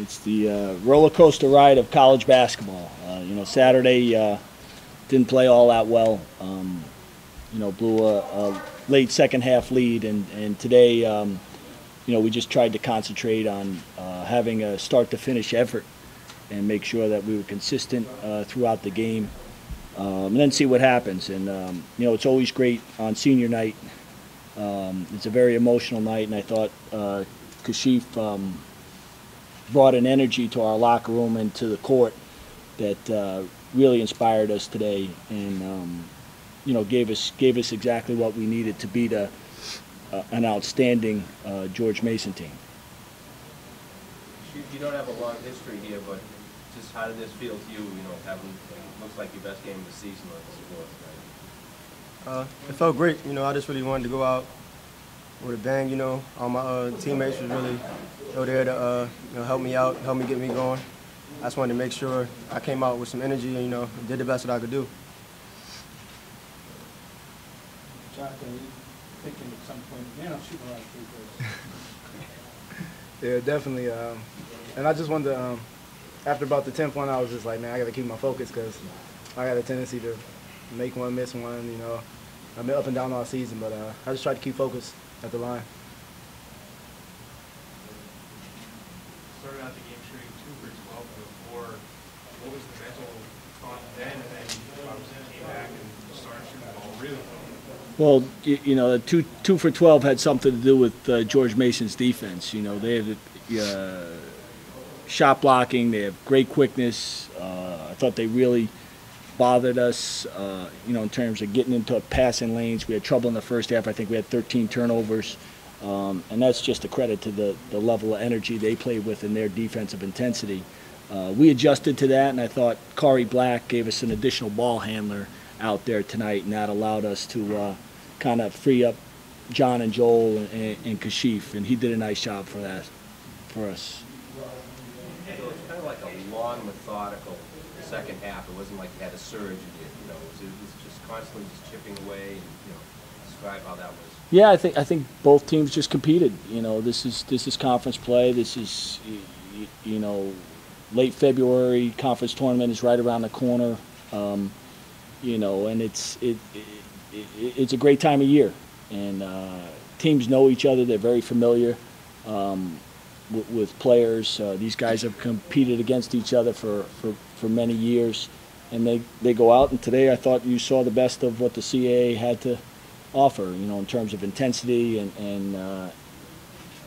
It's the roller coaster ride of college basketball. Saturday didn't play all that well. Blew a late second half lead, and today, we just tried to concentrate on having a start to finish effort and make sure that we were consistent throughout the game, and then see what happens. And it's always great on senior night. It's a very emotional night, and I thought Kashief brought an energy to our locker room and to the court that really inspired us today, and gave us exactly what we needed to beat an outstanding George Mason team. You don't have a long history here, but just how did this feel to you? Having looks like your best game of the season on this floor. It felt great. I just really wanted to go out with a bang. All my teammates was really there to help me out, help me get me going. I just wanted to make sure I came out with some energy and did the best that I could do. Jonathan, thinking at some point, man, I'm shooting a lot of free throws. Yeah, definitely. And I just wanted to, after about the 10th one, I was just like, man, I got to keep my focus because I got a tendency to make one, miss one. I've been up and down all season, but I just tried to keep focused at the line. Started out the game shooting 2 for 12 before. What was the mental thought then? And then obviously came back and started shooting the ball really well. Well, two for 12 had something to do with George Mason's defense. They have shot blocking. They have great quickness. I thought they really bothered us, in terms of getting into passing lanes. We had trouble in the first half. I think we had 13 turnovers. And that's just a credit to the level of energy they played with in their defensive intensity. We adjusted to that, and I thought Kari Black gave us an additional ball handler out there tonight, and that allowed us to kind of free up John and Joel and Kashief, and he did a nice job for that for us. So it's kind of like a long, methodical second half. It wasn't like you had a surge, and it was just constantly just chipping away. And describe how that was. Yeah, I think both teams just competed. This is conference play. This is late February. Conference tournament is right around the corner. And it's a great time of year, and teams know each other. They're very familiar with players. These guys have competed against each other for many years, and they go out. And today I thought you saw the best of what the CAA had to offer, in terms of intensity and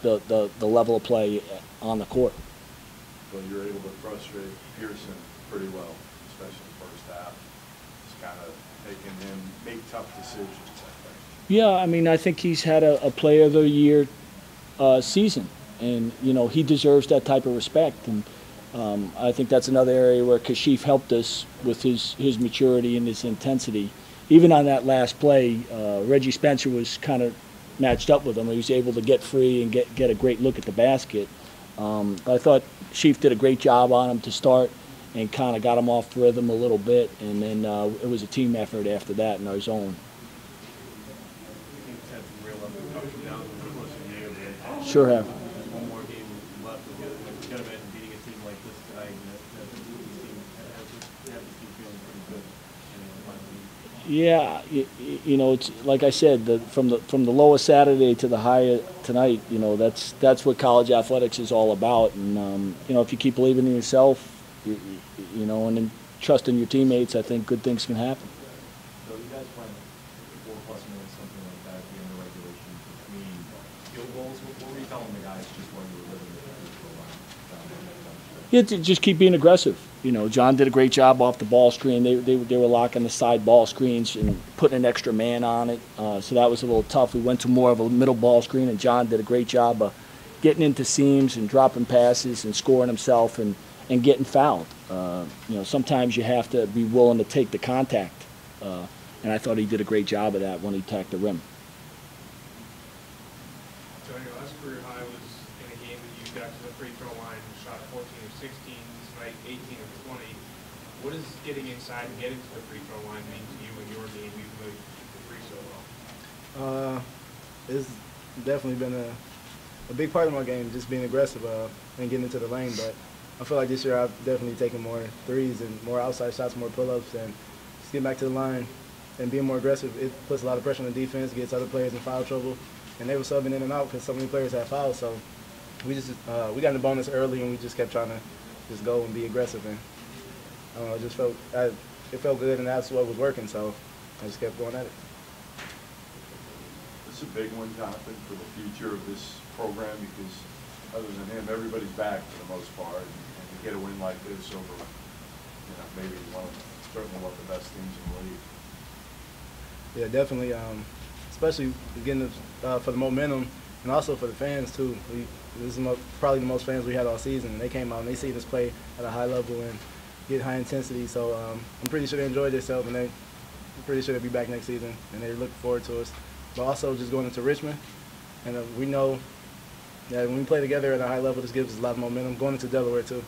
the level of play on the court. Well, you were able to frustrate Pearson pretty well, especially in the first half. Just kind of making him make tough decisions, I think. Yeah, I think he's had a Player of the Year season, and he deserves that type of respect. And I think that's another area where Kashief helped us with his maturity and his intensity. Even on that last play, Reggie Spencer was kind of matched up with him. He was able to get free and get a great look at the basket. I thought Kashief did a great job on him to start and kind of got him off rhythm a little bit, and then it was a team effort after that in our zone. Sure have. One more game left. We've got to imagine beating a team like this tonight, and that this team has this team feeling pretty good. Yeah, it's like I said, from the lowest Saturday to the higher tonight. That's what college athletics is all about. And if you keep believing in yourself, and then trusting your teammates, I think good things can happen. So you guys went 4+ minutes, something like that, at the end of regulation between field goals. What were you telling the guys just when you were living the Yeah, just keep being aggressive. John did a great job off the ball screen. They were locking the side ball screens and putting an extra man on it, so that was a little tough. We went to more of a middle ball screen, and John did a great job of getting into seams and dropping passes and scoring himself and getting fouled. Sometimes you have to be willing to take the contact, and I thought he did a great job of that when he attacked the rim. So your last career high was in a game that you got to the free throw line and shot 14 of 16, this night 18 of 20. What does getting inside and getting to the free throw line mean to you in your game, even though you shoot the free so well? It's definitely been a big part of my game, just being aggressive and getting into the lane. But I feel like this year I've definitely taken more threes and more outside shots, more pull-ups, and just getting back to the line and being more aggressive. It puts a lot of pressure on the defense, gets other players in foul trouble, and they were subbing in and out because so many players had fouls. So we got in the bonus early, and we just kept trying to just go and be aggressive. And I don't know, it felt good, and that's what was working. So I just kept going at it. This is a big one, Jonathan, for the future of this program because other than him, everybody's back for the most part, and to get a win like this over, maybe certainly one of the best teams in the league. Yeah, definitely. Especially getting for the momentum and also for the fans too. This is probably the most fans we had all season. And they came out and they see us play at a high level and get high intensity. So I'm pretty sure they enjoyed themselves, and I'm pretty sure they'll be back next season, and they're looking forward to us. But also just going into Richmond, and we know that when we play together at a high level, this gives us a lot of momentum. Going into Delaware too.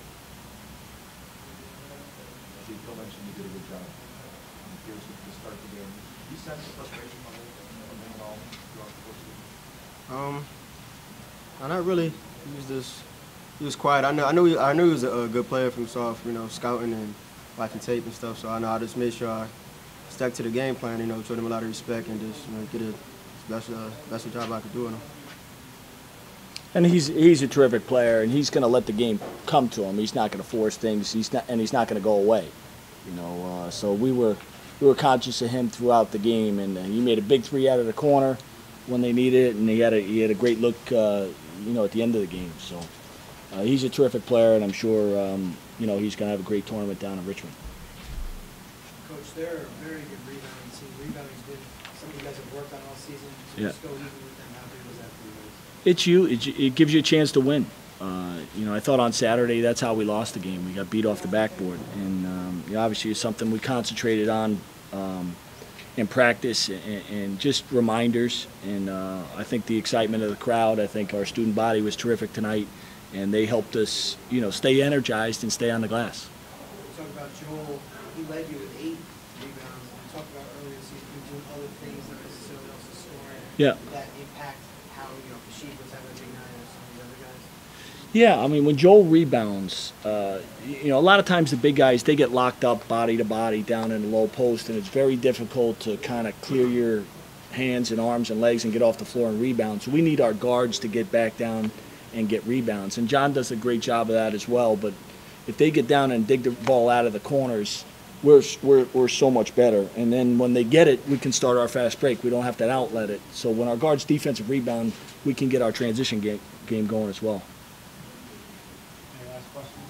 Phil mentioned you did a good job on the field to start the game. Do you sense the frustration from him at all throughout the course of the game? Not really. He was quiet. I knew he was a good player from soft, scouting and watching tape and stuff. So I just made sure I stuck to the game plan, showed him a lot of respect and just get a best job I could do with him. And he's a terrific player, and he's going to let the game come to him. He's not going to force things. He's not going to go away. So we were conscious of him throughout the game, and he made a big three out of the corner when they needed it, and he had a great look, at the end of the game. So he's a terrific player, and I'm sure he's going to have a great tournament down in Richmond. Coach, they're a very good rebounding team. Rebounding's been something you guys have worked on all season. So Yeah. just go even with them. How big was that for you guys? It gives you a chance to win. I thought on Saturday that's how we lost the game. We got beat off the backboard, and obviously it's something we concentrated on in practice and just reminders. And I think the excitement of the crowd. I think our student body was terrific tonight, and they helped us, stay energized and stay on the glass. We talked about Joel. He led you with 8 rebounds. We talked about earlier this season him doing other things, not necessarily also scoring. Yeah. Did that impact how Kashief was having a big night or some of the other guys? Yeah, I mean, when Joel rebounds, a lot of times the big guys, they get locked up body to body down in the low post, and it's very difficult to kind of clear your hands and arms and legs and get off the floor and rebound. So we need our guards to get back down and get rebounds. And John does a great job of that as well. But if they get down and dig the ball out of the corners, we're so much better. And then when they get it, we can start our fast break. We don't have to outlet it. So when our guards defensive rebound, we can get our transition game going as well. Any last questions?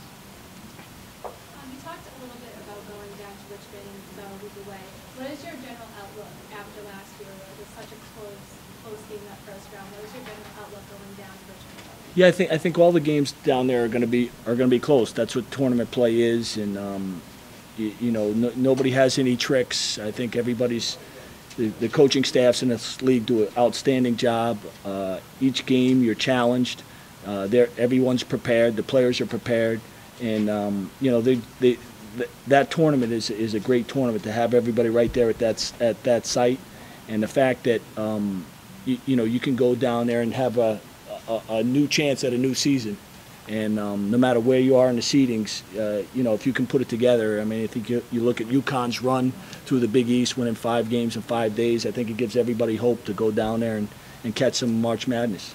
You talked a little bit about going down to Richmond and about a week away. What is your general outlook after last year, where it was such a close game that first round? What is your general outlook going down to Richmond? Yeah, I think all the games down there are going to be close. That's what tournament play is, and nobody has any tricks. I think the coaching staffs in this league do an outstanding job. Each game you're challenged. Everyone's prepared. The players are prepared, and that tournament is a great tournament to have everybody right there at that site, and the fact that you can go down there and have a new chance at a new season. And no matter where you are in the seedings, if you can put it together, I mean, I think you look at UConn's run through the Big East, winning 5 games in 5 days. I think it gives everybody hope to go down there and catch some March Madness.